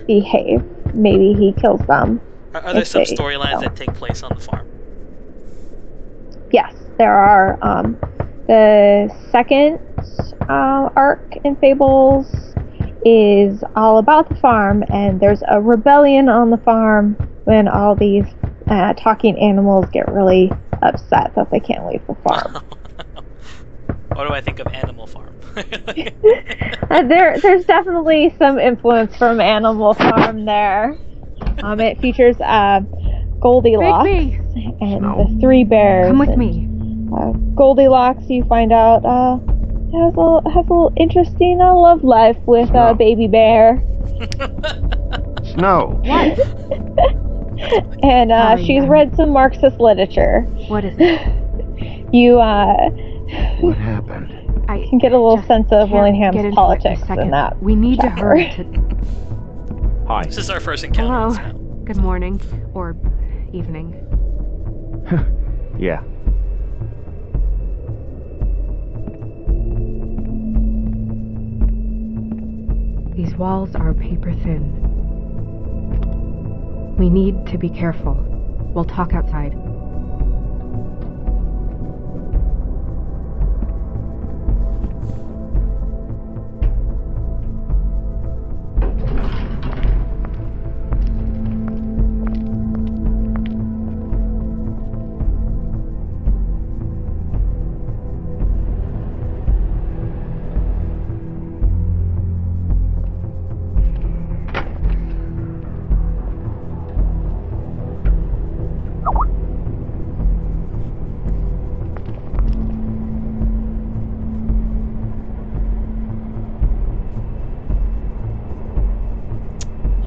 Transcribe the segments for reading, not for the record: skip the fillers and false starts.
misbehave, maybe he kills them. Are there some storylines that take place on the farm? Yes, there are. The second arc in Fables is all about the farm, and there's a rebellion on the farm when all these talking animals get really upset that they can't leave the farm. What do I think of Animal Farm? There's definitely some influence from Animal Farm there. It features Goldilocks and the three bears. Come with me. Goldilocks, you find out, has a little interesting love life with Baby Bear. Snow. What? And she's read some Marxist literature. What is it? You What happened? I can get a little sense of can't Willingham's get into politics it in a in that. We need to chapter. hurry to... Hi. This is our first encounter with Hello. Snow. Good morning. Or evening. Yeah. These walls are paper thin. We need to be careful. We'll talk outside.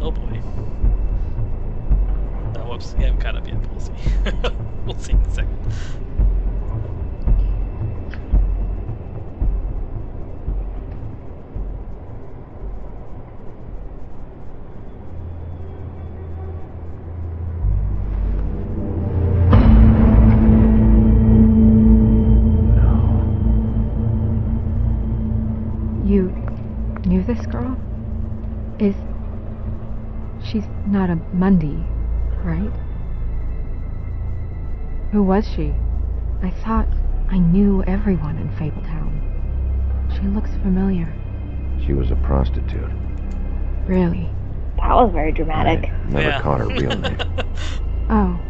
Oh boy. Oh, whoops. Yeah, I'm caught up yet. We'll see. We'll see in a second. You knew this girl? She's not a Mundy, right? Who was she? I thought I knew everyone in Fabletown. She looks familiar. She was a prostitute. Really? That was very dramatic. I never Yeah. caught her real name. Oh,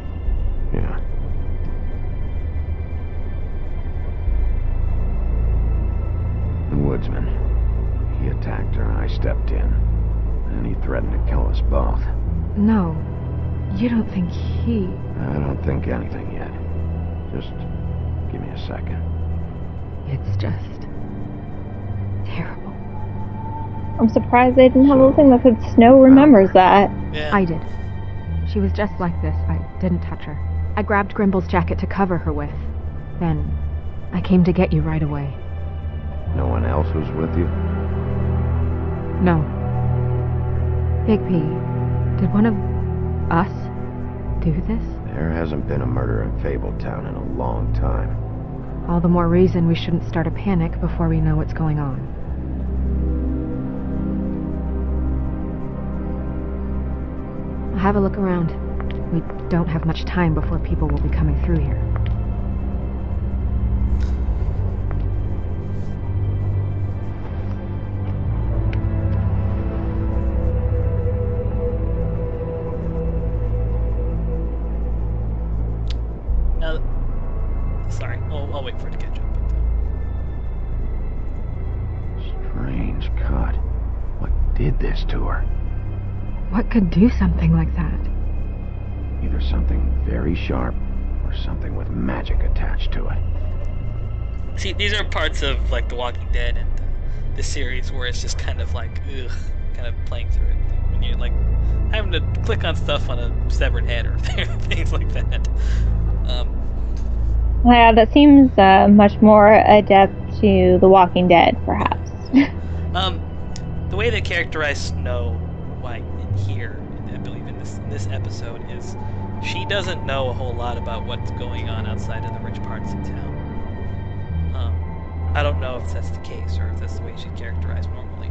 Yeah. The woodsman. He attacked her. I stepped in. And he threatened to kill us both. no. You don't think he... I don't think anything yet. Just give me a second. It's just... terrible. I'm surprised they didn't have a little thing that said Snow remembers that. Yeah. I did. She was just like this. I didn't touch her. I grabbed Grimble's jacket to cover her with. Then, I came to get you right away. No one else was with you? No. Big P, did one of us do this? There hasn't been a murder in Fabletown in a long time. All the more reason we shouldn't start a panic before we know what's going on. I'll have a look around. We don't have much time before people will be coming through here. Now, sorry, I'll wait for it to catch up. Strange cut. What did this to her? What could do something like that? Either something very sharp or something with magic attached to it. See, these are parts of like The Walking Dead and this series where it's just kind of like, ugh, kind of playing through it. Like, when you're like having to click on stuff on a severed head or things like that. Yeah, that seems much more adept to The Walking Dead, perhaps. The way they characterize Snow White in here, I believe in this episode, is she doesn't know a whole lot about what's going on outside of the rich parts of town. I don't know if that's the case or if that's the way she's characterized normally.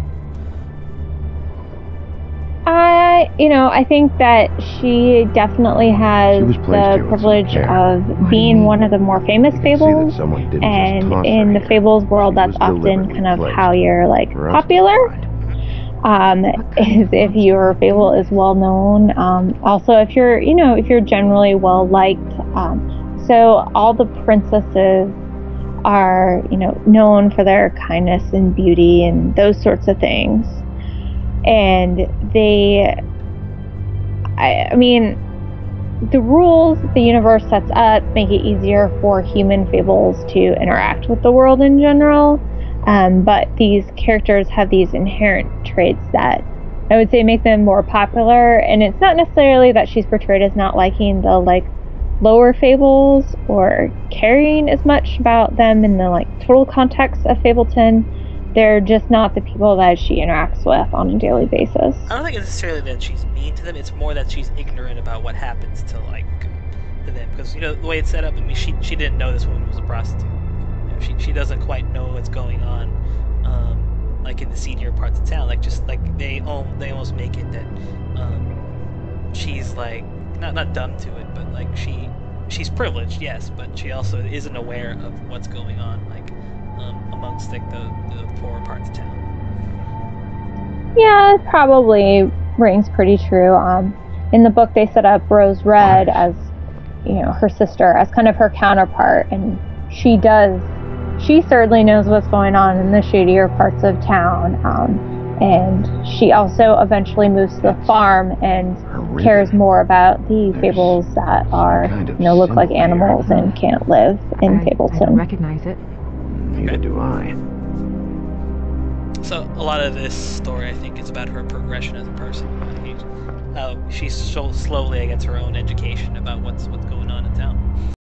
I I think that she definitely has She was placed the here with some privilege care. of What do you being mean? one of the more famous You can see that fables. someone didn't just And toss in her the here. fables world, She that's was often deliberately kind of placed how you're like for us to popular. find. What kind Is of if your monster? fable is well known. Also, if you're generally well liked. So all the princesses are, known for their kindness and beauty and those sorts of things. And I mean, the rules the universe sets up make it easier for human fables to interact with the world in general. But these characters have these inherent traits that I would say make them more popular. And it's not necessarily that she's portrayed as not liking the lower fables or caring as much about them in the total context of Fableton. They're just not the people that she interacts with on a daily basis. I don't think it's necessarily that she's mean to them. It's more that she's ignorant about what happens to them, because the way it's set up. I mean, she didn't know this woman was a prostitute. She doesn't quite know what's going on, in the seedier parts of town. They almost make it that she's not dumb to it, but she's privileged, yes, but she also isn't aware of what's going on amongst the poorer parts of town. Yeah, it probably rings pretty true. In the book, they set up Rose Red as, her sister, as kind of her counterpart, and she certainly knows what's going on in the shadier parts of town. And she also eventually moves to the farm and cares more about the fables that are, look like animals and can't live in I don't Fableton. recognize it. Neither do I. So a lot of this story, I think, is about her progression as a person. How she slowly gets her own education about what's going